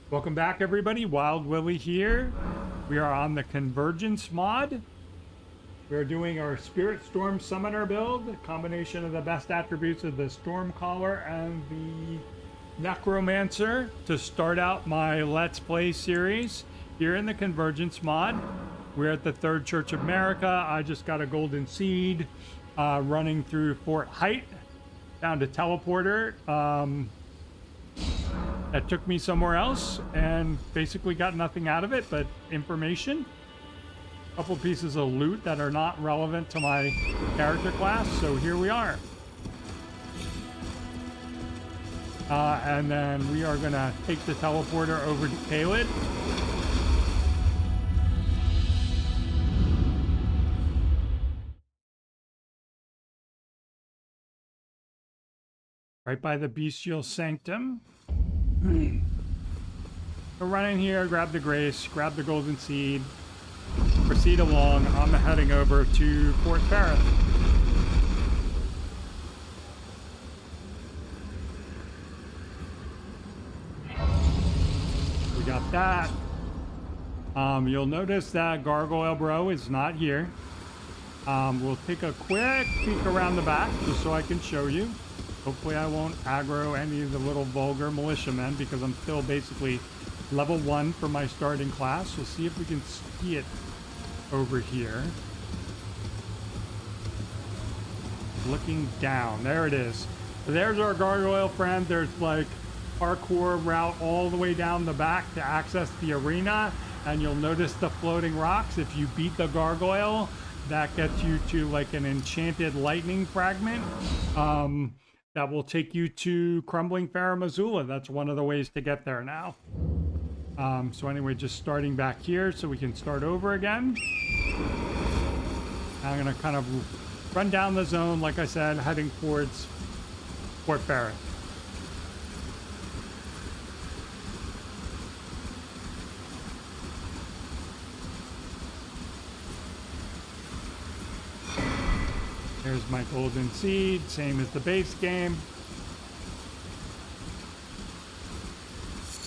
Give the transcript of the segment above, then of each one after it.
Welcome back, everybody. Wild Willie here. We are on the Convergence mod. We are doing our Spirit Storm Summoner build, a combination of the best attributes of the Stormcaller and the Necromancer to start out my Let's Play series here in the Convergence mod. We're at the Third Church of America. I just got a Golden Seed running through Fort Height down to Teleporter. That took me somewhere else and basically got nothing out of it but information. A couple pieces of loot that are not relevant to my character class, so here we are. And then we are gonna take the teleporter over to Caelid. Right by the Bestial Sanctum. So run in here, grab the Grace, grab the Golden Seed, proceed along. I'm heading over to Fort Ferrith. We got that. You'll notice that Gargoyle Bro is not here. We'll take a quick peek around the back just so I can show you. Hopefully I won't aggro any of the little vulgar militiamen because I'm still basically level 1 for my starting class. We'll see if we can see it over here. Looking down. There it is. So there's our gargoyle friend. There's like parkour route all the way down the back to access the arena. And you'll notice the floating rocks. If you beat the gargoyle, that gets you to like an enchanted lightning fragment. That will take you to Crumbling Farum Azula. That's one of the ways to get there now. So anyway, just starting back here so we can start over again. I'm gonna kind of run down the zone, like I said, heading towards Fort Ferrith. There's my Golden Seed, same as the base game.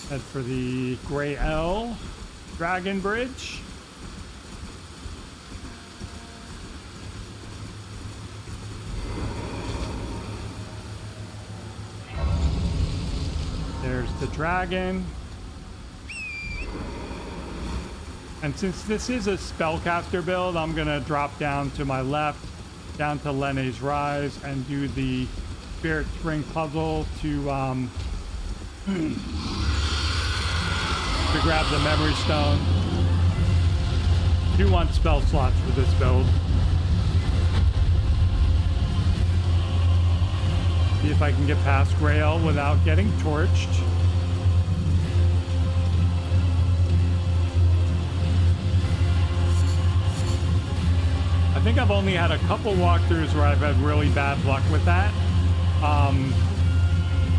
Head for the Grey L Dragon Bridge. There's the dragon. And since this is a spellcaster build, I'm gonna drop down to my left, down to Lene's Rise, and do the Spirit Spring puzzle to grab the Memory Stone. Do want spell slots for this build. See if I can get past Grail without getting torched. I think I've only had a couple walkthroughs where I've had really bad luck with that.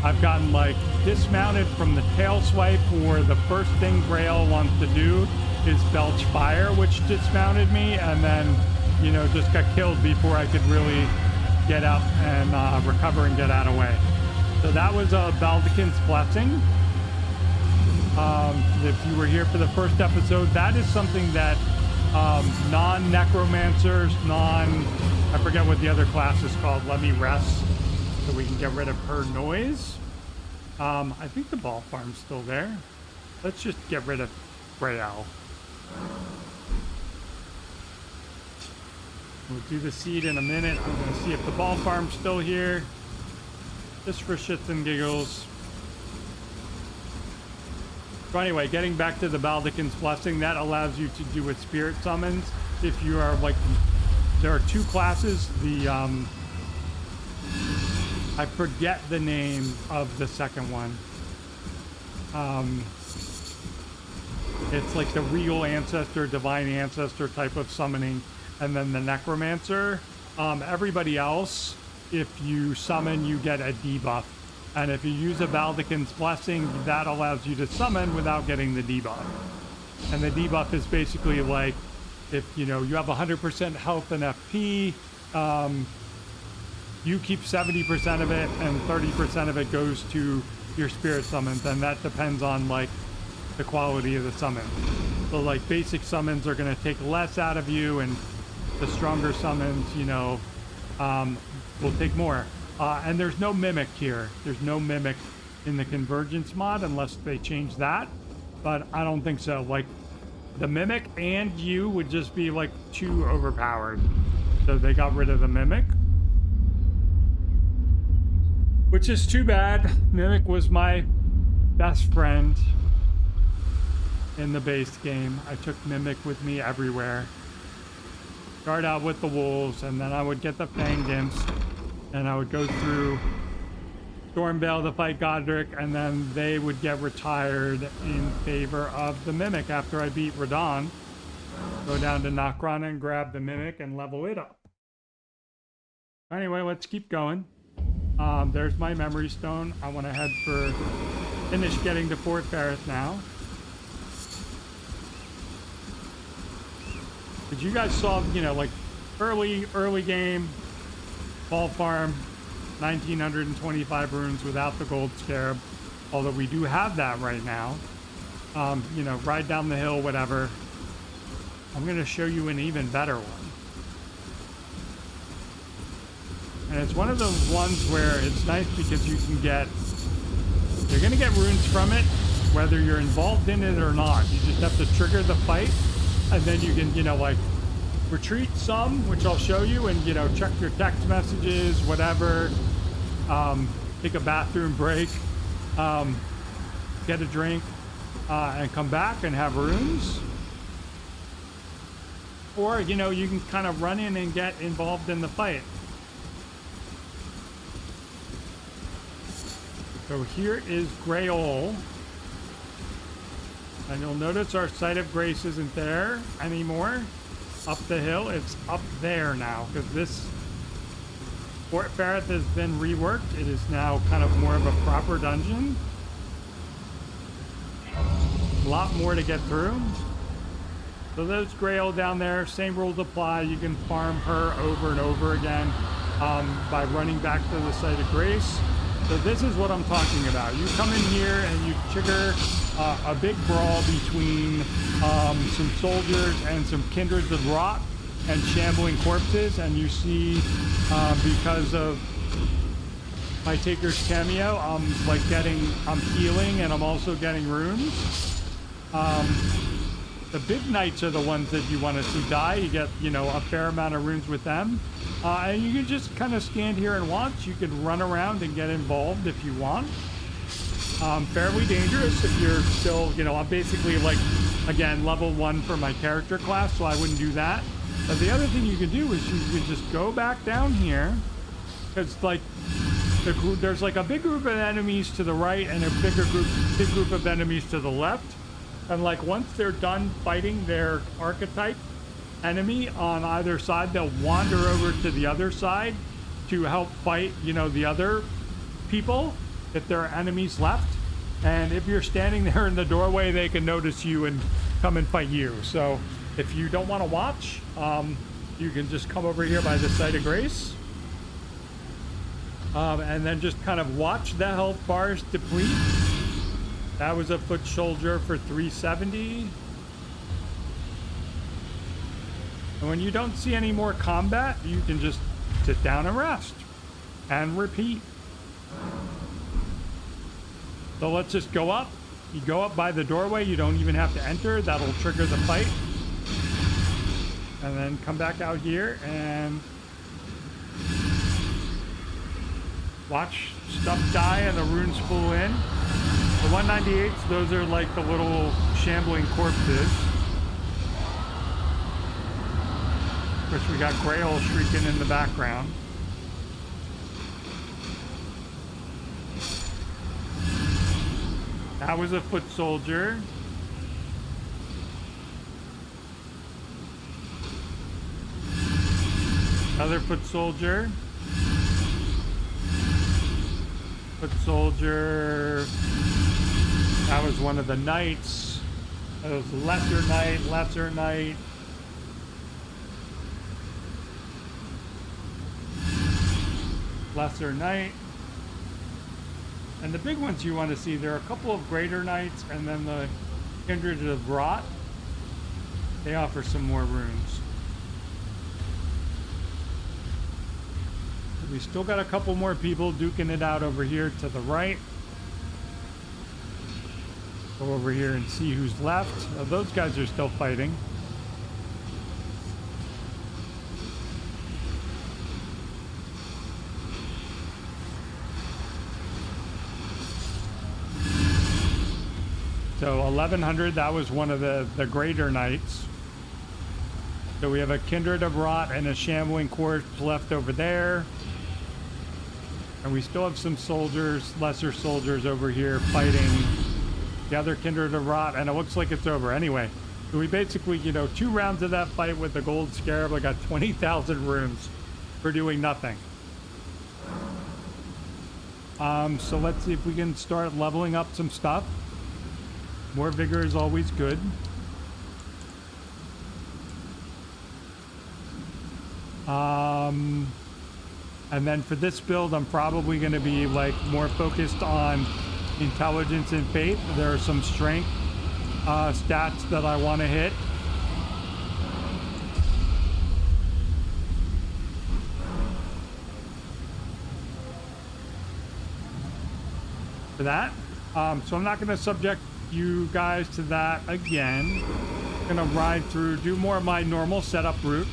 I've gotten like dismounted from the tail swipe, or the first thing Grail wants to do is belch fire, which dismounted me, and then, you know, just got killed before I could really get up and recover and get out of the way. So that was Baldekin's Blessing. If you were here for the first episode, that is something that non-necromancers, I forget what the other class is called. Let me rest so we can get rid of her noise. I think the ball farm's still there. Let's just get rid of Grey Owl. We'll do the seed in a minute. I'm going to see if the ball farm's still here. Just for shits and giggles. So anyway, getting back to the Baldekin's Blessing, that allows you to do with spirit summons. If you are like, there are two classes. The I forget the name of the second one. It's like the Regal Ancestor, Divine Ancestor type of summoning, and then the Necromancer. Everybody else, if you summon, you get a debuff. And if you use a Baldekin's Blessing, that allows you to summon without getting the debuff. And the debuff is basically like, if you know you have 100% health and FP, you keep 70% of it, and 30% of it goes to your spirit summons, and that depends on like the quality of the summon. So like basic summons are going to take less out of you, and the stronger summons, you know, will take more. And there's no mimic here. There's no mimic in the convergence mod unless they change that. But I don't think so. Like the mimic and you would just be like too overpowered. So they got rid of the mimic, which is too bad. Mimic was my best friend in the base game. I took Mimic with me everywhere. Start out with the wolves, and then I would get the Fang Imps, and I would go through Stormveil to fight Godric, and then they would get retired in favor of the Mimic after I beat Radahn. Go down to Nokron and grab the Mimic and level it up. Anyway, let's keep going. There's my memory stone. I want to head for finish getting to Fort Ferris now. But you guys saw, you know, like early game, Fall Farm, 1925 runes without the gold scarab. Although we do have that right now. You know, ride down the hill, whatever. I'm going to show you an even better one. And it's one of those ones where it's nice because you can get, you're going to get runes from it, whether you're involved in it or not. You just have to trigger the fight, and then you can, you know, like retreat some, which I'll show you, and, you know, check your text messages, whatever, take a bathroom break, get a drink, and come back and have runes. Or, you know, you can kind of run in and get involved in the fight. So here is Grail. And you'll notice our Site of Grace isn't there anymore. Up the hill, it's up there now, because this Fort Ferris has been reworked. It is now kind of more of a proper dungeon. A lot more to get through. So there's Grail down there. Same rules apply. You can farm her over and over again by running back to the Site of Grace. So this is what I'm talking about. You come in here and you trigger a big brawl between some soldiers and some kindreds of rot and shambling corpses, and you see because of my Taker's cameo, I'm healing, and I'm also getting runes. The big knights are the ones that you want to see die. You get, you know, a fair amount of runes with them. And you can just kind of stand here and watch. You can run around and get involved if you want. Fairly dangerous if you're still, you know, I'm basically like, again, level 1 for my character class, so I wouldn't do that. But the other thing you can do is you can just go back down here, because like there's like a big group of enemies to the right and a big group of enemies to the left. And like once they're done fighting their archetype enemy on either side, they'll wander over to the other side to help fight, you know, the other people if there are enemies left. And if you're standing there in the doorway, they can notice you and come and fight you. So if you don't want to watch, you can just come over here by the Site of Grace. And then just kind of watch the health bars deplete. That was a foot soldier for 370. And when you don't see any more combat, you can just sit down and rest and repeat. So let's just go up. You go up by the doorway. You don't even have to enter. That'll trigger the fight. And then come back out here and watch stuff die and the runes spool in. The 198s, those are like the little shambling corpses. Of course, we got Grail shrieking in the background. That was a foot soldier. Another foot soldier. Foot soldier. That was one of the knights. That was lesser knight, lesser knight. Lesser knight. And the big ones you want to see, there are a couple of greater knights and then the Kindred of Rot. They offer some more runes. We still got a couple more people duking it out over here to the right. Go over here and see who's left. Those guys are still fighting. So 1100, that was one of the greater knights. So we have a Kindred of Rot and a Shambling Corpse left over there. And we still have some soldiers, lesser soldiers over here fighting the other Kindred of Rot, and it looks like it's over. Anyway, so we basically, you know, 2 rounds of that fight with the Gold Scarab. I got 20,000 runes for doing nothing. So let's see if we can start leveling up some stuff. More vigor is always good. And then for this build, I'm probably going to be like more focused on intelligence and faith. There are some strength stats that I want to hit. For that. So I'm not going to subject you guys to that again. I'm going to ride through, do more of my normal setup route.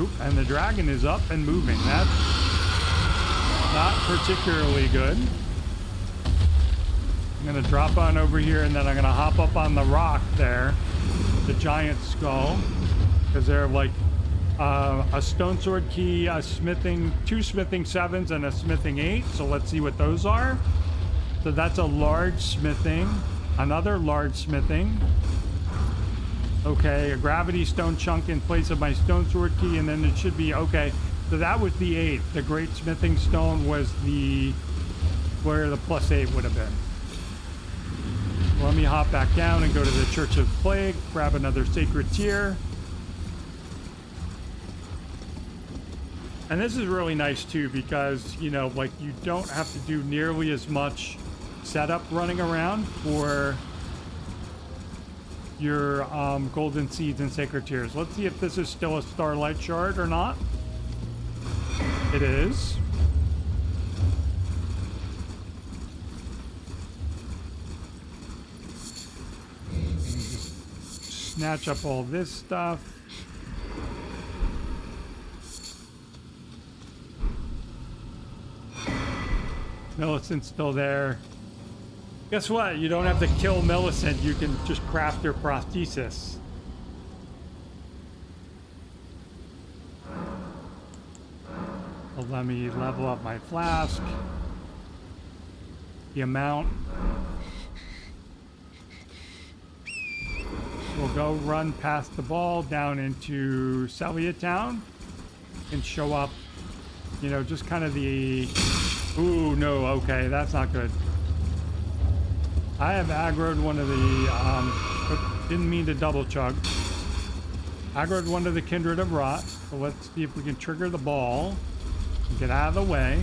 Oop, and the dragon is up and moving. That's not particularly good. I'm going to drop on over here, and then I'm going to hop up on the rock there, the giant skull, because they're like a stone sword key, a smithing, 2 smithing 7s, and a smithing 8. So let's see what those are. So that's a large smithing, another large smithing. Okay, a gravity stone chunk in place of my stone sword key, and then it should be okay. So that was the 8. The great smithing stone was the where the +8 would have been. Well, let me hop back down and go to the Church of Plague, grab another sacred tear. And this is really nice too, because, you know, like, you don't have to do nearly as much setup running around for your golden seeds and sacred tears. Let's see if this is still a starlight shard or not. It is. Just snatch up all this stuff. Millicent's still there. Guess what? You don't have to kill Millicent. You can just craft your prosthesis. Well, let me level up my flask. The amount. We'll go run past the ball down into Celia Town and show up, you know, just kind of the... Ooh, no, okay, that's not good. I have aggroed one of the, didn't mean to double chug. Aggroed one of the Kindred of Rot. So let's see if we can trigger the ball and get out of the way.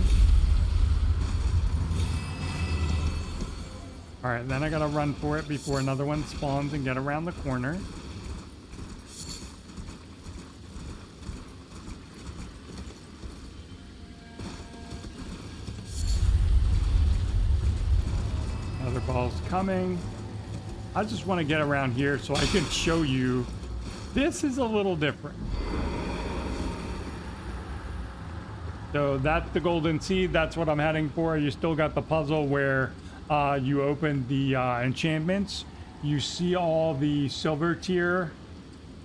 All right, then I gotta run for it before another one spawns and get around the corner. Another ball's coming. I just want to get around here so I can show you. This is a little different. So that's the golden seed. That's what I'm heading for. You still got the puzzle where you open the enchantments. You see all the silver tier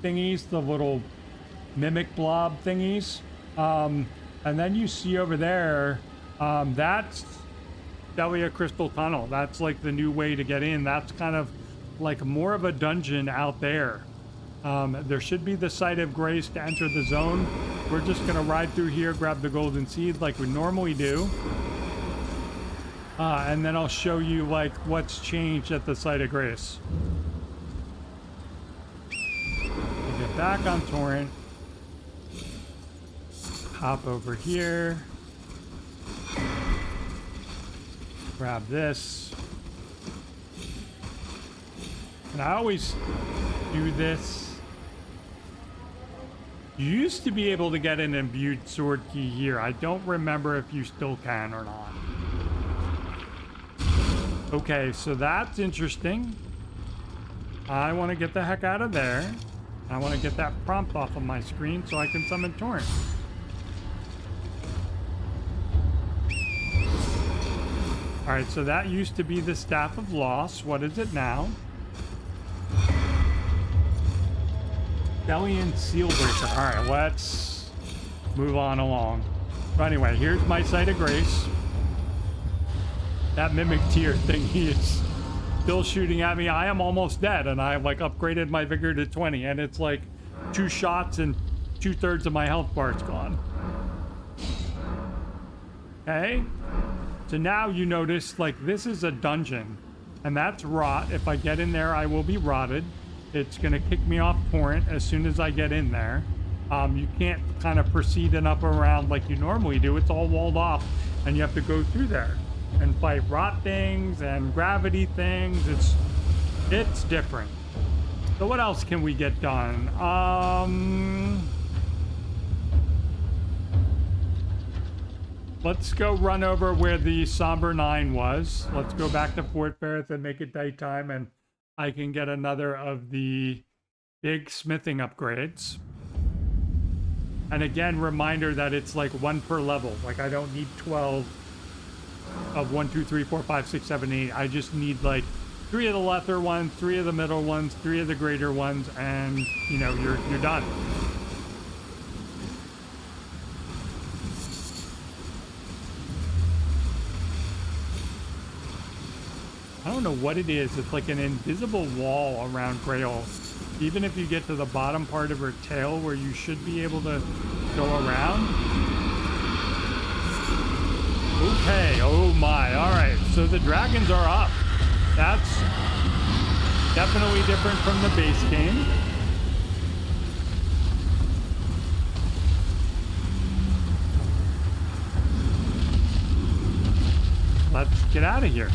thingies, the little mimic blob thingies. And then you see over there, that's Celia Crystal Tunnel. That's like the new way to get in. That's kind of like more of a dungeon out there. There should be the Site of Grace to enter the zone. We're just gonna ride through here, grab the golden seed like we normally do. And then I'll show you like what's changed at the Site of Grace. We'll get back on Torrent. Hop over here. Grab this. And I always do this. You used to be able to get an imbued sword key here. I don't remember if you still can or not. Okay, so that's interesting. I want to get the heck out of there. I want to get that prompt off of my screen so I can summon Torrent. Alright, so that used to be the Staff of Loss. What is it now? Delian Sealbreaker. Alright, let's move on along. But anyway, here's my Site of Grace. That Mimic Tier thing, he is still shooting at me. I am almost dead, and I like upgraded my Vigor to 20, and it's like 2 shots and 2/3 of my health bar is gone. Okay? So now you notice, like, this is a dungeon, and that's rot. If I get in there, I will be rotted. It's going to kick me off Torrent as soon as I get in there. You can't kind of proceed and up around like you normally do. It's all walled off, and you have to go through there and fight rot things and gravity things. It's different. So what else can we get done? Let's go run over where the Somber 9 was. Let's go back to Fort Ferris and make it daytime, and I can get another of the big smithing upgrades. And again, reminder that it's like 1 per level. Like, I don't need 12 of 1, 2, 3, 4, 5, 6, 7, 8. I just need like 3 of the lesser ones, 3 of the middle ones, 3 of the greater ones, and you know, you're done. I don't know what it is. It's like an invisible wall around Grail. Even if you get to the bottom part of her tail where you should be able to go around. Okay, oh my. All right, so the dragons are up. That's definitely different from the base game. Let's get out of here.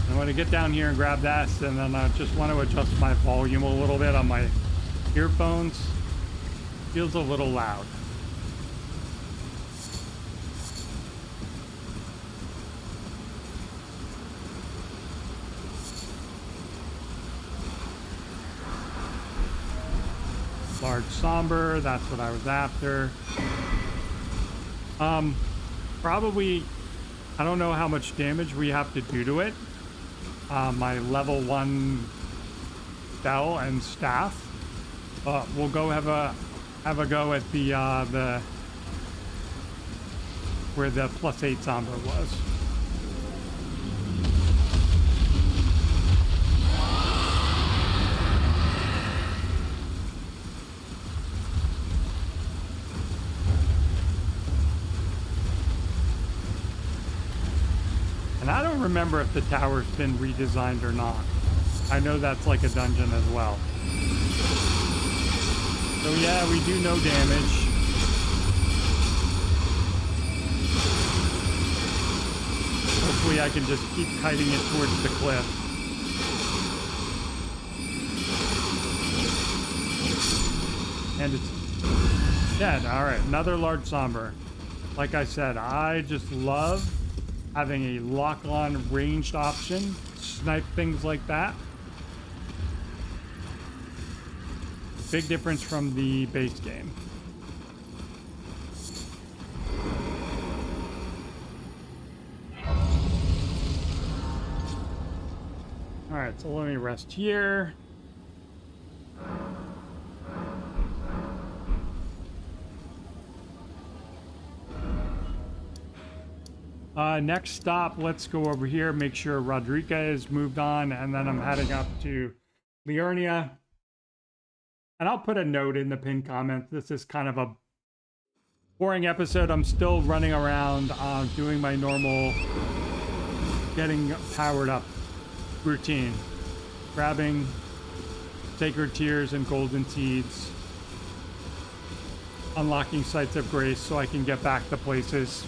I'm going to get down here and grab that, and then I just want to adjust my volume a little bit on my earphones. Feels a little loud. Large Somber, that's what I was after. Probably, I don't know how much damage we have to do to it. My level 1 spell and staff. We'll go have a go at the where the +8 Somber was. And I don't remember if the tower's been redesigned or not. I know that's like a dungeon as well. So yeah, we do no damage. Hopefully I can just keep kiting it towards the cliff. And it's dead. Alright, another large Somber. Like I said, I just love having a lock-on ranged option, snipe things like that. Big difference from the base game. All right, so let me rest here. Next stop, let's go over here, make sure Rodrika is moved on, and then I'm heading up to Liurnia. And I'll put a note in the pinned comment. This is kind of a boring episode. I'm still running around doing my normal getting powered up routine. Grabbing Sacred Tears and Golden Seeds. unlocking sites of grace so I can get back to places.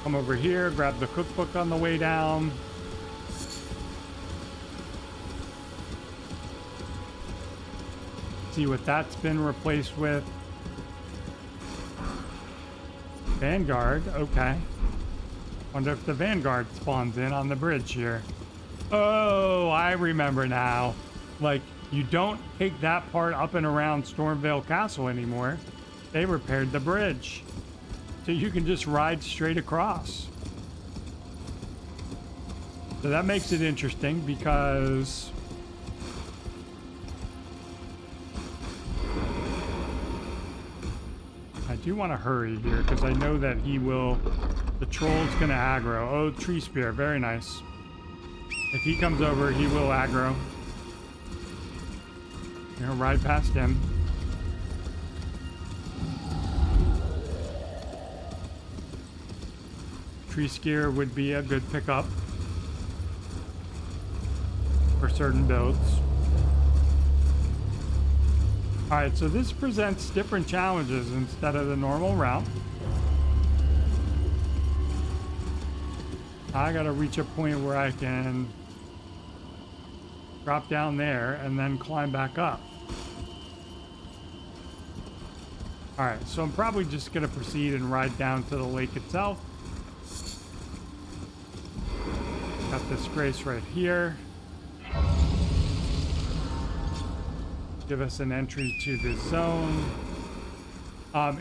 Come over here, grab the cookbook on the way down. See what that's been replaced with. Vanguard, okay. Wonder if the Vanguard spawns in on the bridge here. Oh, I remember now. Like, you don't take that part up and around Stormvale Castle anymore. They repaired the bridge. So you can just ride straight across. So that makes it interesting because I do want to hurry here because I know that he will, the troll's going to aggro. Oh, tree spear, very nice. If he comes over, he will aggro. You're gonna ride past him. Tree spear would be a good pickup for certain builds. Alright, so this presents different challenges instead of the normal route. I gotta reach a point where I can drop down there and then climb back up. Alright, so I'm probably just gonna proceed and ride down to the lake itself. Got this grace right here. Give us an entry to the zone.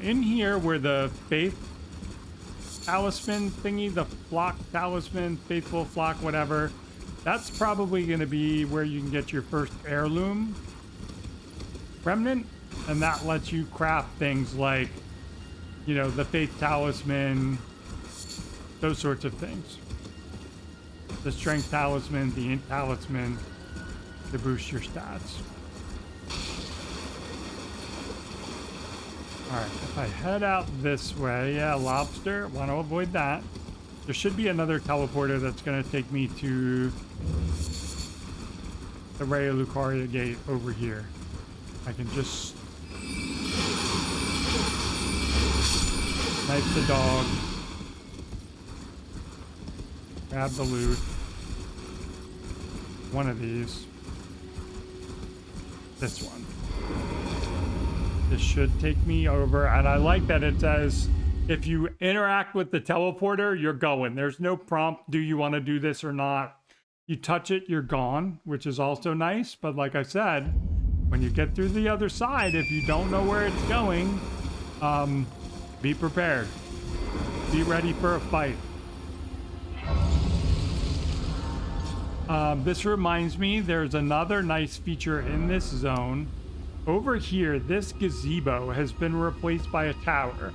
In here where the faith talisman thingy, the flock talisman, faithful flock, whatever, that's probably going to be where you can get your first heirloom remnant, and that lets you craft things like, you know, the faith talisman, those sorts of things. The strength talisman, the int talisman, to boost your stats. Alright, if I head out this way, yeah, lobster, want to avoid that. There should be another teleporter that's going to take me to the Raya Lucaria gate over here. I can just knife the dog, grab the loot. One of these. This one. This should take me over, and I like that it says if you interact with the teleporter, you're going. There's no prompt, do you want to do this or not? You touch it, you're gone, which is also nice. But like I said, when you get through the other side, if you don't know where it's going, be prepared. Be ready for a fight. This reminds me, there's another nice feature in this zone. Over here, this gazebo has been replaced by a tower.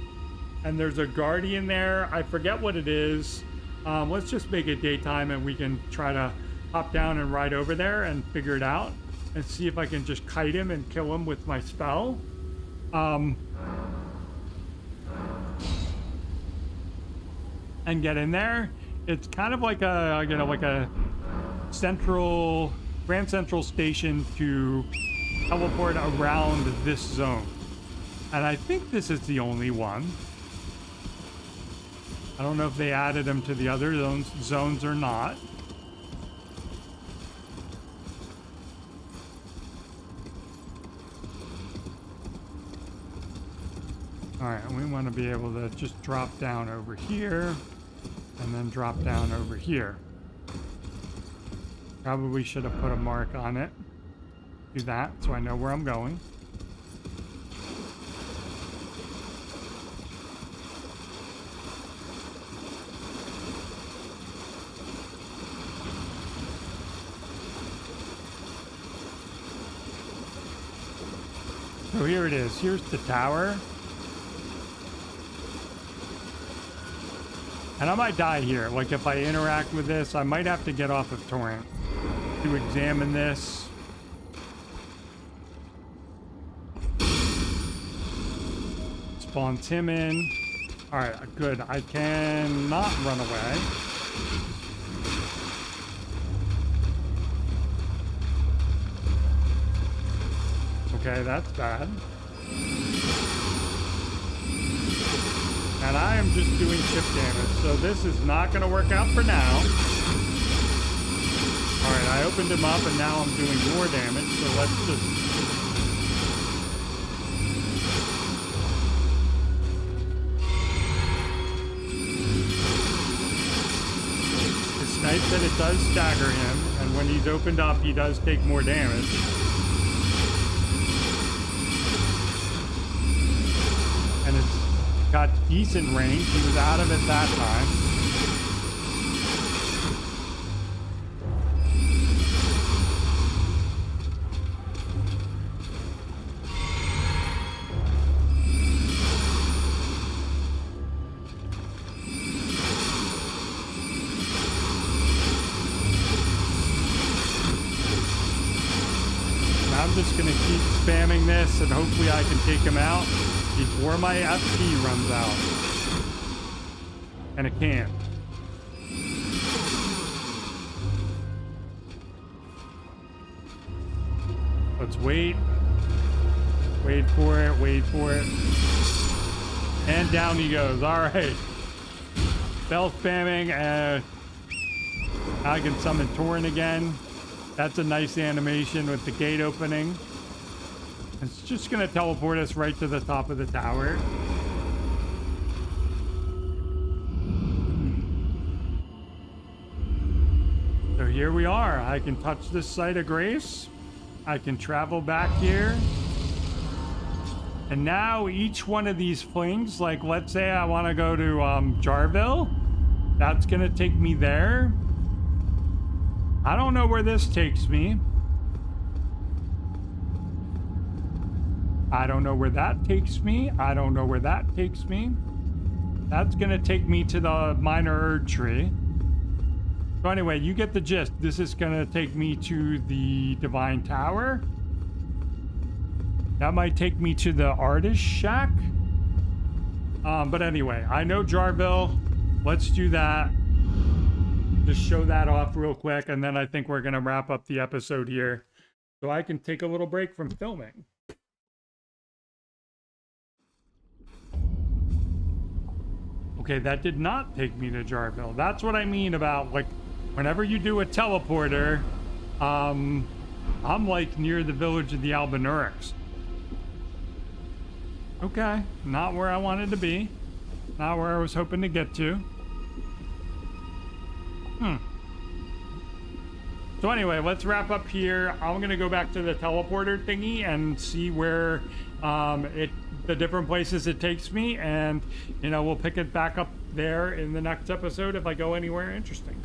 And there's a guardian there. I forget what it is. Let's just make it daytime and we can try to hop down and ride over there and figure it out. And see if I can just kite him and kill him with my spell. And get in there. It's kind of like a, you know, like a Grand Central station to teleport around this zone. And I think this is the only one. I don't know if they added them to the other zones or not. Alright, we want to be able to just drop down over here and then drop down over here. Probably should have put a mark on it. Do that so I know where I'm going. So here it is. Here's the tower. And I might die here. Like if I interact with this, I might have to get off of Torrent to examine this. spawns him in. All right, good. I cannot run away. Okay, that's bad. And I am just doing chip damage, so this is not going to work out for now. All right, I opened him up, and now I'm doing more damage, so let's just... It's nice that it does stagger him, and when he's opened up, he does take more damage. And it's got decent range. He was out of it that time. I'm just gonna keep spamming this and hopefully I can take him out before my FP runs out. And it can't. Let's wait. Wait for it, wait for it. And down he goes. Alright. Spell spamming, and I can summon Torrent again. That's a nice animation with the gate opening. It's just going to teleport us right to the top of the tower. So here we are. I can touch this site of grace. I can travel back here. And now each one of these flings, like let's say I want to go to Jarville. That's going to take me there. I don't know where this takes me. I don't know where that takes me. I don't know where that takes me. That's going to take me to the minor Erd tree. So anyway, you get the gist. This is going to take me to the Divine Tower. That might take me to the Artist Shack. But anyway, I know Jarville. Let's do that. Just show that off real quick, and then I think we're going to wrap up the episode here so I can take a little break from filming. Okay, that did not take me to Jarville. That's what I mean about, like, whenever you do a teleporter, I'm like near the village of the Albinaurics. Okay, not where I wanted to be. Not where I was hoping to get to. So anyway, let's wrap up here. I'm gonna go back to the teleporter thingy and see where the different places it takes me, and you know, we'll pick it back up there in the next episode if I go anywhere interesting.